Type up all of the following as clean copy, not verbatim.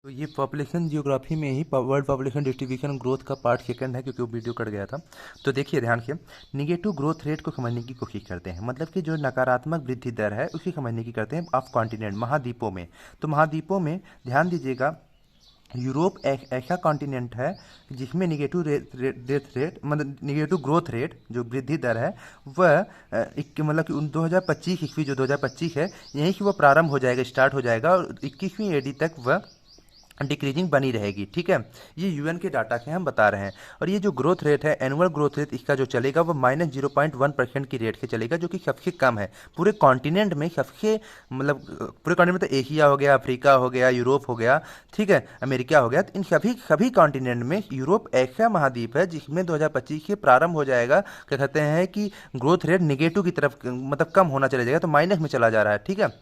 तो ये population geography में ही वर्ल्ड पॉपुलेशन डिस्ट्रीब्यूशन ग्रोथ का पार्ट सेकंड है, क्योंकि वो वीडियो कट गया था। तो देखिए ध्यान से, निगेटिव ग्रोथ रेट को समझने की कोशिश करते हैं, मतलब कि जो नकारात्मक वृद्धि दर है उसी समझने की करते हैं ऑफ कॉन्टिनेंट, महाद्वीपों में। तो महाद्वीपों में ध्यान दीजिएगा, यूरोप एक ऐसा कॉन्टिनेंट है जिसमें निगेटिव डेथ रेट मतलब निगेटिव ग्रोथ रेट जो वृद्धि दर है वह मतलब कि 2025 ईस्वी जो 2025 है यहीं से वह प्रारंभ हो जाएगा, स्टार्ट हो जाएगा, और 21वीं एडी तक वह डिक्रीजिंग बनी रहेगी। ठीक है, ये यूएन के डाटा से हम बता रहे हैं। और ये जो ग्रोथ रेट है, एनुअल ग्रोथ रेट इसका जो चलेगा वो -0.1% की रेट से चलेगा, जो कि सबसे कम है पूरे कॉन्टिनेंट में। सबसे मतलब पूरे कॉन्टिनेंट में तो एशिया हो गया, अफ्रीका हो गया, यूरोप हो गया, ठीक है, अमेरिका हो गया। तो इन सभी कॉन्टिनेंट में यूरोप ऐसा महाद्वीप है जिसमें 2025 से प्रारंभ हो जाएगा, क्या कहते हैं कि ग्रोथ रेट निगेटिव की तरफ मतलब कम होना चला जाएगा, तो माइनस में चला जा रहा है। ठीक है,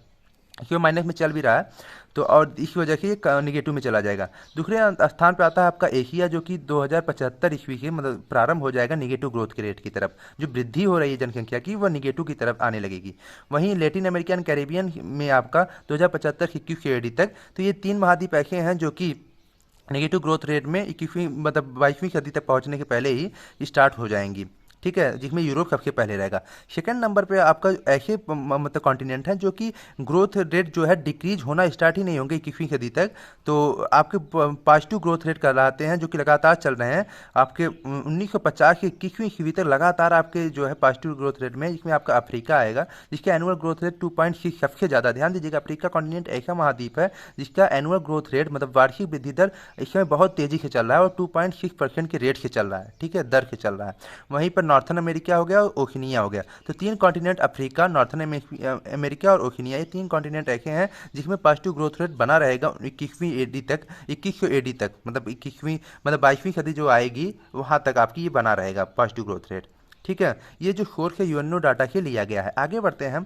क्यों माइनस में चल भी रहा है, तो और इस वजह से ये निगेटिव में चला जाएगा। दूसरे स्थान पे आता है आपका एशिया, जो कि 2075 ईस्वी से मतलब प्रारंभ हो जाएगा निगेटिव ग्रोथ के रेट की तरफ। जो वृद्धि हो रही है जनसंख्या की वह निगेटिव की तरफ आने लगेगी। वहीं लैटिन अमेरिकन कैरेबियन में आपका 2075 से 21 एडी तक। तो ये तीन महाद्वीप ऐसे हैं जो कि नेगेटिव ग्रोथ रेट में 21वीं मतलब 22वीं सदी तक पहुंचने के पहले ही स्टार्ट हो जाएंगी। ठीक है, जिसमें यूरोप सबसे पहले रहेगा। सेकंड नंबर पे आपका ऐसे मतलब कॉन्टिनेंट हैं जो कि ग्रोथ रेट जो है डिक्रीज होना स्टार्ट ही नहीं होंगे 21वीं सदी तक। तो आपके पॉजिटिव ग्रोथ रेट कहलाते हैं, जो कि लगातार चल रहे हैं आपके 1950 से 21वीं सदी तक लगातार आपके जो है पॉजिटिव ग्रोथ रेट में। इसमें आपका अफ्रीका आएगा जिसका एनुअल ग्रोथ रेट 2.6 सबसे ज़्यादा। ध्यान दीजिएगा, अफ्रीका कॉन्टिनेंट ऐसा महाद्वीप है जिसका एनुअल ग्रोथ रेट मतलब वार्षिक वृद्धि दर इसमें बहुत तेजी से चल रहा है और 2.6% के रेट से चल रहा है। ठीक है, दर से चल रहा है। वहीं पर नॉर्थन अमेरिका हो गया और ओशिनिया हो गया। तो तीन कॉन्टिनेंट, अफ्रीका, नॉर्थन अमेरिका और ओशिनिया, ये तीन कॉन्टिनेंट ऐसे हैं जिसमें पॉजिटिव ग्रोथ रेट बना रहेगा 21वीं एडी तक, 2100 एडी तक, मतलब 21वीं मतलब 22वीं सदी जो आएगी वहाँ तक आपकी ये बना रहेगा पॉजिटिव ग्रोथ रेट। ठीक है, ये जो सोर्स है यूएनओ डाटा से लिया गया है। आगे बढ़ते हैं हम।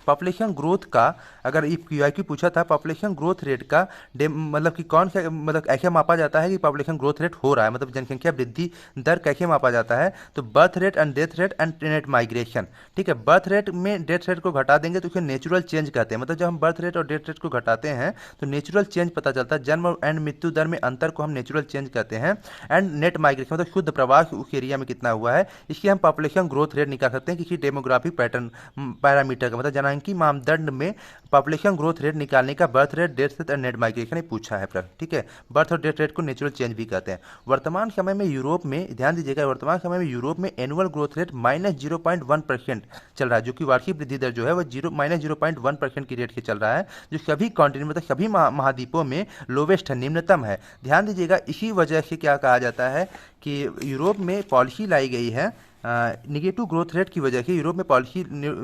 पॉपुलेशन ग्रोथ का अगर ये क्यूआईक्यू पूछा था, पॉपुलेशन ग्रोथ रेट का मतलब कि कौन सा मतलब ऐसे मापा जाता है कि पॉपुलेशन ग्रोथ रेट हो रहा है, मतलब जनसंख्या वृद्धि दर कैसे मापा जाता है। तो birth rate and death rate and net migration. ठीक है, बर्थ रेट में डेथ रेट को घटा देंगे तो उसे नेचुरल चेंज कहते हैं। मतलब जब हम बर्थ रेट और डेथ रेट को घटाते हैं तो नेचुरल चेंज पता चलता है। जन्म एंड मृत्यु दर में अंतर को हम नेचुरल चेंज कहते हैं। एंड नेट माइग्रेशन मतलब शुद्ध प्रवास उस एरिया में कितना हुआ है, इसकी हम पॉपुलेशन ग्रोथ रेट निकाल सकते हैं किसी डेमोग्राफिक पैटर्न पैरामीटर का। मतलब जनसांख्यिकी मापदंड में पॉपुलेशन ग्रोथ रेट निकालने का बर्थ रेट, डेथ रेट और नेट माइग्रेशन ही पूछा है प्रश्न। ठीक है, बर्थ और डेथ रेट को नेचुरल चेंज भी कहते हैं। वर्तमान समय में यूरोप में, ध्यान दीजिएगा, वर्तमान समय में यूरोप में एनुअल ग्रोथ रेट -0.1% चल रहा है, जो कि वार्षिक वृद्धि दर जो है वो -0.1% की रेट से चल रहा है, जो सभी कॉन्टिनेंट मतलब सभी महाद्वीपों में लोवेस्ट है, निम्नतम है। ध्यान दीजिएगा, इसी वजह से क्या कहा जाता है कि यूरोप में पॉलिसी लाई गई है निगेटिव ग्रोथ रेट की वजह से। यूरोप में पॉलिसी,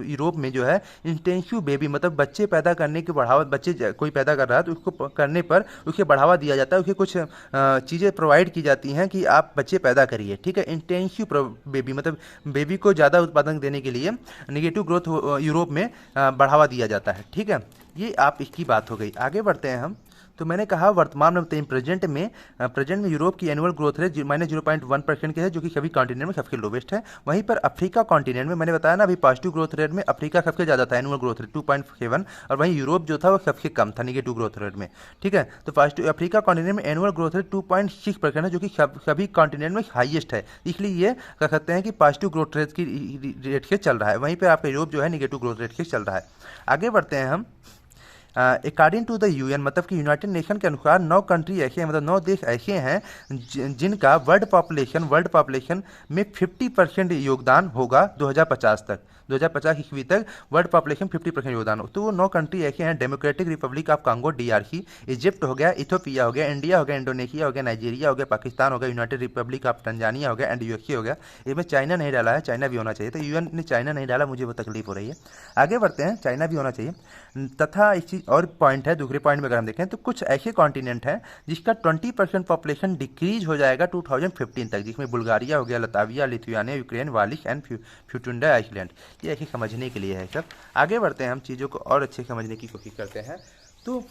यूरोप में जो है इंटेंसिव बेबी मतलब बच्चे पैदा करने के बढ़ावा, बच्चे कोई पैदा कर रहा है तो उसको करने पर उसे बढ़ावा दिया जाता है, उसे कुछ चीज़ें प्रोवाइड की जाती हैं कि आप बच्चे पैदा करिए। ठीक है, इंटेंसिव बेबी मतलब बेबी को ज़्यादा उत्पादन देने के लिए निगेटिव ग्रोथ यूरोप में बढ़ावा दिया जाता है। ठीक है, ये आप इसकी बात हो गई। आगे बढ़ते हैं हम। तो मैंने कहा वर्तमान में प्रेजेंट में यूरोप की एनुअल ग्रोथ रेट -0.1% की है, जो कि सभी कॉन्टिनेंट में सबसे लोवेस्ट है। वहीं पर अफ्रीका कॉन्टिनेंट में मैंने बताया ना अभी पॉजिटिव ग्रोथ रेट में अफ्रीका सबसे ज़्यादा था, एनुअल ग्रोथ रेट 2.7, और वहीं यूरोप जो था वो सबसे कम था निगेटिव ग्रोथ रेट में। ठीक है, तो पॉजिटिव अफ्रीका कॉन्टिनेंट में एनुअल ग्रोथ रेट 2.6% है, जो कि सभी कॉन्टिनेंट में हाईएस्ट है। इसलिए ये कह सकते हैं कि पॉजिटिव ग्रोथ रेट की रेट से चल रहा है। वहीं पर आपका यूरोप जो है निगेटिव ग्रोथ रेट से चल रहा है। आगे बढ़ते हैं हम। अकॉर्डिंग टू द यूएन मतलब कि यूनाइटेड नेशन के अनुसार 9 कंट्री ऐसे हैं, मतलब 9 देश ऐसे हैं जिनका वर्ल्ड पॉपुलेशन में 50% योगदान होगा 2050 तक। 2050 ईस्वी तक वर्ल्ड पॉपुलेशन 50% योगदान हो। तो वो 9 कंट्री ऐसे हैं: democratic Republic of Congo DRC, Egypt हो गया, इथोपिया हो गया, इंडिया हो गया, इंडोनेशिया हो गया, नाइजीरिया हो गया, पाकिस्तान हो गया, यूनाइटेड रिपब्लिक ऑफ तंजानिया हो गया एंड USA हो गया। इसमें चाइना नहीं डाला है, चाइना भी होना चाहिए। तो यूएन ने चाइना नहीं डाला, मुझे वो तकलीफ हो रही है। आगे बढ़ते हैं, चाइना भी होना चाहिए। तथा एक चीज़ और पॉइंट है, दूसरे पॉइंट में अगर हम देखें तो कुछ ऐसे कॉन्टिनेंट हैं जिसका 20% पॉपुलेशन डिक्रीज हो जाएगा 2015 तक, जिसमें बुल्गारिया हो गया, Latvia, Lithuania, Ukraine, Wallis and Futuna Iceland. ये ऐसे समझने के लिए है सब। आगे बढ़ते हैं हम, चीज़ों को और अच्छे समझने की कोशिश करते हैं। तो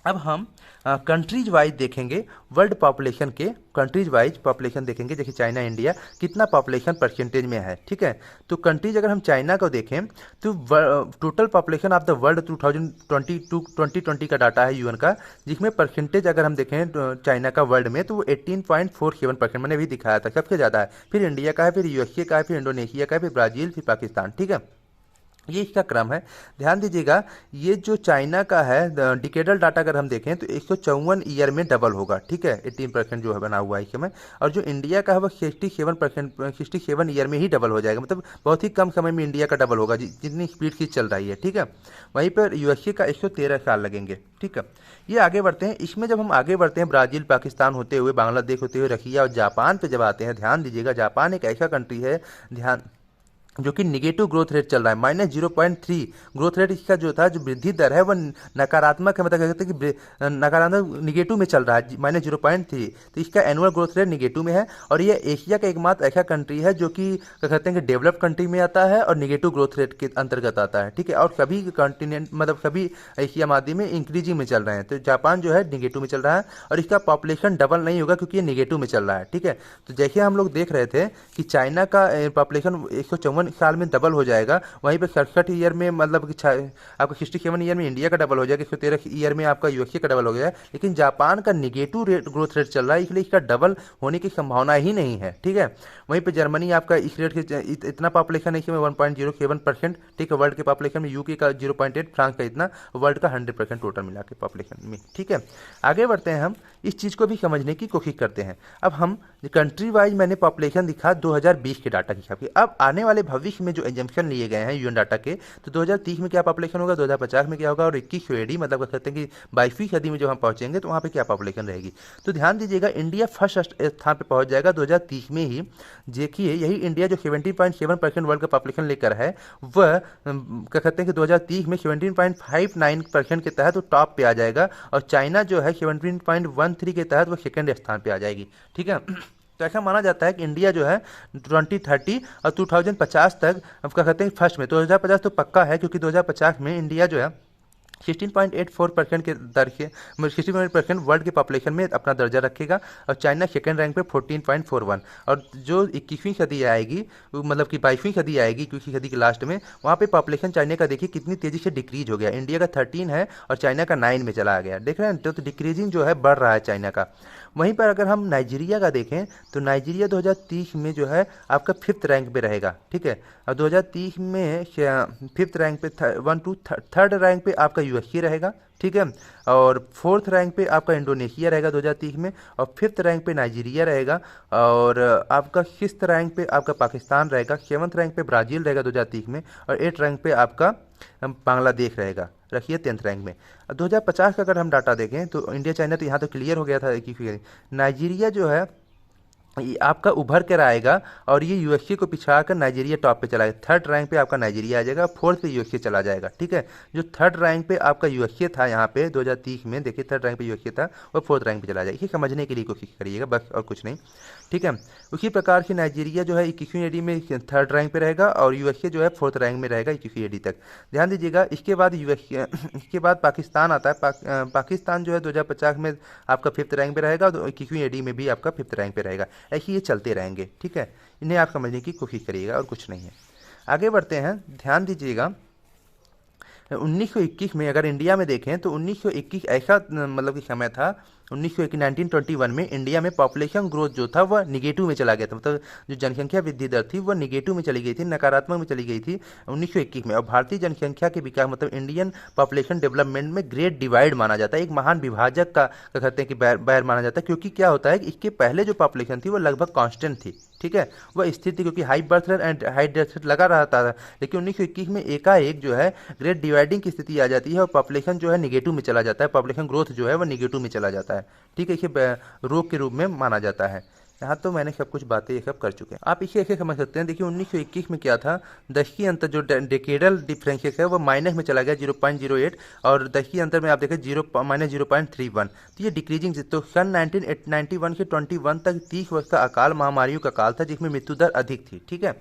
अब हम कंट्रीज वाइज देखेंगे, वर्ल्ड पॉपुलेशन के कंट्रीज वाइज पॉपुलेशन देखेंगे, जैसे चाइना इंडिया कितना पॉपुलेशन परसेंटेज में है। ठीक है, तो कंट्रीज अगर हम चाइना को देखें तो total population of the world 2020 का डाटा है यूएन का, जिसमें परसेंटेज अगर हम देखें तो चाइना का वर्ल्ड में तो वो 18.47% मैंने भी दिखाया था, सबसे ज़्यादा है। फिर इंडिया का है, फिर यूएसए का है, फिर इंडोनेशिया का है, फिर ब्राज़ील, फिर पाकिस्तान। ठीक है, ये इसका क्रम है। ध्यान दीजिएगा, ये जो चाइना का है डिकेडल डाटा अगर हम देखें तो 154 ईयर में डबल होगा। ठीक है, 18% जो है बना हुआ है इस समय। और जो इंडिया का है वो 67 ईयर में ही डबल हो जाएगा, मतलब बहुत ही कम समय में इंडिया का डबल होगा जितनी स्पीड की चल रही है। ठीक है, वहीं पर यूएसए का 113 साल लगेंगे। ठीक है, ये आगे बढ़ते हैं। इसमें जब हम आगे बढ़ते हैं ब्राज़ील, पाकिस्तान होते हुए, बांग्लादेश होते हुए, रशिया और जापान पे जब आते हैं, ध्यान दीजिएगा जापान एक ऐसा कंट्री है ध्यान जो कि निगेटिव ग्रोथ रेट चल रहा है, -0.3 ग्रोथ रेट इसका जो था, जो वृद्धि दर है वह नकारात्मक है, मतलब कह सकते हैं कि नकारात्मक निगेटिव में चल रहा है, -0.3। तो इसका एनुअल ग्रोथ रेट निगेटिव में है। और ये एशिया का एकमात्र ऐसा कंट्री है जो कि क्या कहते हैं कि डेवलप्ड कंट्री में आता है और निगेटिव ग्रोथ रेट के अंतर्गत आता है। ठीक है, और सभी कॉन्टिनेंट मतलब सभी एशिया महाद्वीप में इंक्रीजिंग में चल रहे हैं। तो जापान जो है निगेटिव में चल रहा है और इसका पॉपुलेशन डबल नहीं होगा क्योंकि ये निगेटिव में चल रहा है। ठीक है, तो जैसे हम लोग देख रहे थे कि चाइना का पॉपुलेशन 154 साल में डबल हो जाएगा, वहीं पे 67 ईयर में मतलब कि आपका 67 ईयर में इंडिया का डबल हो जाएगा, 113 ईयर में आपका यूएसए का डबल हो गया। लेकिन जापान का निगेटिव ग्रोथ रेट चल रहा है, इसलिए इसका डबल होने की संभावना ही नहीं है। ठीक है, वहीं पे जर्मनी आपका इस रेट के इतना पॉपुलेशन है इसमें 1.07%। ठीक है, वर्ल्ड के पॉपुलेशन में यूके का 0.8, फ्रांस का इतना, वर्ल्ड का 100% टोटल मिला के पॉपुलेशन में। ठीक है, आगे बढ़ते हैं, हम इस चीज़ को भी समझने की कोशिश करते हैं। अब हम कंट्री वाइज मैंने पॉपुलेशन दिखा 2020 के डाटा के हिसाब से। अब आने वाले भविष्य में जो एजम्पशन लिए गए हैं यूएन डाटा के, तो 2030 में क्या पॉपुलेशन होगा, 2050 में क्या होगा, और 21 एडी मतलब कह सकते हैं कि 22वीं सदी में जब हम पहुंचेंगे तो वहाँ पे क्या पॉपुलेशन रहेगी। तो ध्यान दीजिएगा, इंडिया फर्स्ट स्थान पे पहुंच जाएगा 2030 में ही। देखिए, यही इंडिया जो 17.7% वर्ल्ड का पॉपुलेशन लेकर है, वह क्या कहते हैं कि 2030 में 17.59% के तहत वो टॉप पे आ जाएगा, और चाइना जो है 17.13 के तहत वो सेकेंड स्थान पे आ जाएगी। ठीक है, तो ऐसा माना जाता है कि इंडिया जो है 2030 और 2050 तक अब क्या कहते हैं फर्स्ट में, 2050 तो पक्का है क्योंकि 2050 में इंडिया जो है 16.84% के दर से 16% वर्ल्ड के पॉपुलेशन में अपना दर्जा रखेगा, और चाइना सेकेंड रैंक पे 14.41। और जो 21वीं सदी आएगी, मतलब कि 22वीं सदी आएगी, 21वीं सदी के लास्ट में, वहाँ पे पॉपुलेशन चाइना का देखिए कितनी तेज़ी से डिक्रीज हो गया। इंडिया का 13 है और चाइना का 9 में चला गया। देख रहे हैं, तो डिक्रीजिंग जो है बढ़ रहा है चाइना का। वहीं पर अगर हम नाइजीरिया का देखें तो नाइजीरिया 2030 में जो है आपका 5th रैंक पे रहेगा। ठीक है, और 2030 में 5th रैंक पे 3rd रैंक पे आपका यूएसए रहेगा। ठीक है, और 4th रैंक पे आपका इंडोनेशिया रहेगा 2030 में, और 5th रैंक पे नाइजीरिया रहेगा, और आपका 6th रैंक पे आपका पाकिस्तान रहेगा, 7th रैंक पे ब्राज़ील रहेगा 2030 में, और 8th रैंक पे आपका बांग्लादेश रहेगा, रखिए 10th रैंक में। 2050 का अगर हम डाटा देखें तो इंडिया चाइना तो यहाँ तो क्लियर हो गया था कि नाइजीरिया जो है ये आपका उभर कर आएगा, और ये यूएसए को पिछड़ा कर नाइजीरिया टॉप पे चला जाएगा। 3rd रैंक पे आपका नाइजीरिया आ जाएगा, 4th पे यूएसए चला जाएगा। ठीक है, जो 3rd रैंक पे आपका यूएसए था यहाँ पे 2030 में, देखिए 3rd रैंक पे यूएसए था, वो 4th रैंक पे चला जाएगा। ये समझने के लिए कोशिश करिएगा बस, और कुछ नहीं। ठीक है, उसी प्रकार से नाइजीरिया जो है 21वीं एडी में 3rd रैंक पे रहेगा, और यूएसए जो है 4th रैंक में रहेगा 21वीं एडी तक। ध्यान दीजिएगा, इसके बाद यूएसए इसके बाद पाकिस्तान आता है। पाकिस्तान जो है 2050 में आपका 5th रैंक पे रहेगा, और 21वीं एडी में भी आपका 5th रैंक पे रहेगा। ऐसे ये चलते रहेंगे। ठीक है, इन्हें आप समझने की कोशिश करिएगा, और कुछ नहीं है। आगे बढ़ते हैं, ध्यान दीजिएगा, 1921 में अगर इंडिया में देखें तो 1921 ऐसा मतलब कि समय था, 1921 में इंडिया में पॉपुलेशन ग्रोथ जो था वह निगेटिव में चला गया था, मतलब जो जनसंख्या वृद्धि दर थी वह निगेटिव में चली गई थी, नकारात्मक में चली गई थी 1921 में। और भारतीय जनसंख्या के विकास मतलब इंडियन पॉपुलेशन डेवलपमेंट में ग्रेट डिवाइड माना जाता है, एक महान विभाजक का क्या कहते हैं कि बैर माना जाता है, क्योंकि क्या होता है कि इसके पहले जो पॉपुलेशन थी वो लगभग कांस्टेंट थी। ठीक है, वह स्थिर थी क्योंकि high birth rate and high death rate लगा रहता था। लेकिन 1921 में एकाएक जो है ग्रेट डिवाइडिंग की स्थिति आ जाती है, और पॉपुलेशन जो है निगेटिव में चला जाता है, पॉपुलेशन ग्रोथ जो है वह निगेटिव में चला जाता है। ठीक है, इसे रोग के रूप में माना जाता है। यहाँ तो मैंने सब कुछ बातें ये सब कर चुके हैं, आप इसे ऐसे समझ सकते हैं। देखिए 1921 में क्या था, दशकीय अंतर जो डेकेडल डिफरेंशियल है वो माइनस में चला गया 0.08, और दशकीय अंतर में आप देखें -0.31। तो ये डिक्रीजिंग। तो सन 1991 से 21 तक 30 वर्ष का अकाल महामारियों का काल था जिसमें मृत्यु दर अधिक थी। ठीक है,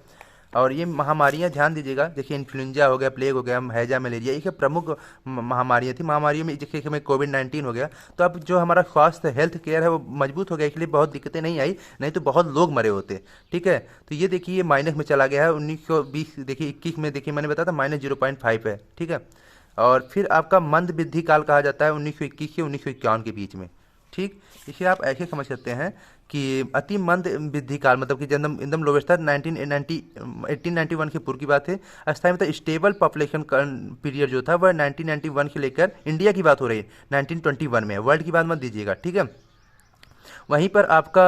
और ये महामारियां ध्यान दीजिएगा, देखिए इन्फ्लुएंजा हो गया, प्लेग हो गया, हैजा, मलेरिया, ये प्रमुख महामारियां थी। महामारियों में देखिए हमें कोविड-19 हो गया, तो अब जो हमारा स्वास्थ्य हेल्थ केयर है वो मजबूत हो गया, इसलिए बहुत दिक्कतें नहीं आई, नहीं तो बहुत लोग मरे होते। ठीक है, तो ये देखिए ये माइनस में चला गया है 1920, देखिए 21 में देखिए मैंने बताया था -0.5 है। ठीक है, और फिर आपका मंद वृद्धि काल कहा जाता है 1921 से 1951 के बीच में। ठीक, इसे आप ऐसे समझ सकते हैं कि अति मंद वृद्धि काल मतलब कि जब एकदम लोवेस्ट था 1990 1891 के पूर्व की बात है। अस्थायी मतलब स्टेबल पॉपुलेशन पीरियड जो था वह 1991 से लेकर, इंडिया की बात हो रही है, 1921 में, वर्ल्ड की बात मत दीजिएगा। ठीक है, वहीं पर आपका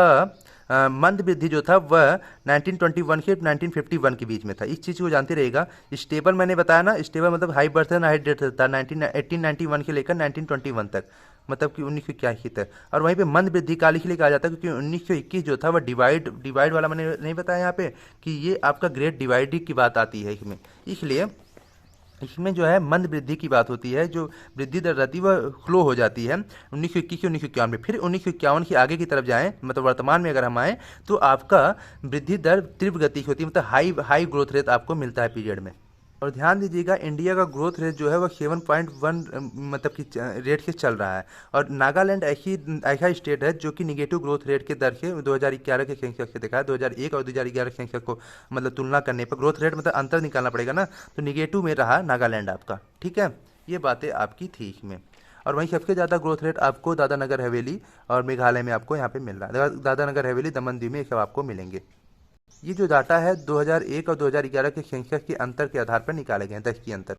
मंद वृद्धि जो था वह 1921 से 1951 के बीच में था। इस चीज़ को जानते रहिएगा। स्टेबल मैंने बताया ना, स्टेबल मतलब high birth and high death था 1891 से लेकर 1921 तक, मतलब कि 1981 तक। और वहीं पे मंद वृद्धि काल इसलिए कहा जाता है क्योंकि 1921 जो था वह डिवाइड वाला मैंने नहीं बताया यहाँ पे कि ये आपका ग्रेट डिवाइड की बात आती है इसमें, इसलिए इसमें जो है मंद वृद्धि की बात होती है, जो वृद्धि दर रहती है वह स्लो हो जाती है 1921 से 1951 में। फिर 1951 के आगे की तरफ जाएं, मतलब वर्तमान में अगर हम आएँ तो आपका वृद्धि दर तीव्र गति की होती है, मतलब हाई ग्रोथ रेट आपको मिलता है पीरियड में। और ध्यान दीजिएगा इंडिया का ग्रोथ रेट जो है वह 7.1 मतलब कि रेट से चल रहा है। और नागालैंड ऐसा स्टेट है जो कि निगेटिव ग्रोथ रेट के दर से 2011 के सेंसस से देखा है, 2001 और 2011 के सेंसस को मतलब तुलना करने पर ग्रोथ रेट मतलब अंतर निकालना पड़ेगा ना, तो निगेटिव में रहा नागालैंड आपका। ठीक है, ये बातें आपकी थी इसमें। और वहीं सबसे ज़्यादा ग्रोथ रेट आपको दादा नगर हवेली और मेघालय में आपको यहाँ पे मिल रहा है। दादा नगर हवेली, दमन दीव में ये सब आपको मिलेंगे। ये जो डाटा है 2001 और 2011 के सेंसस के अंतर के आधार पर निकाले गए हैं, 10 की अंतर।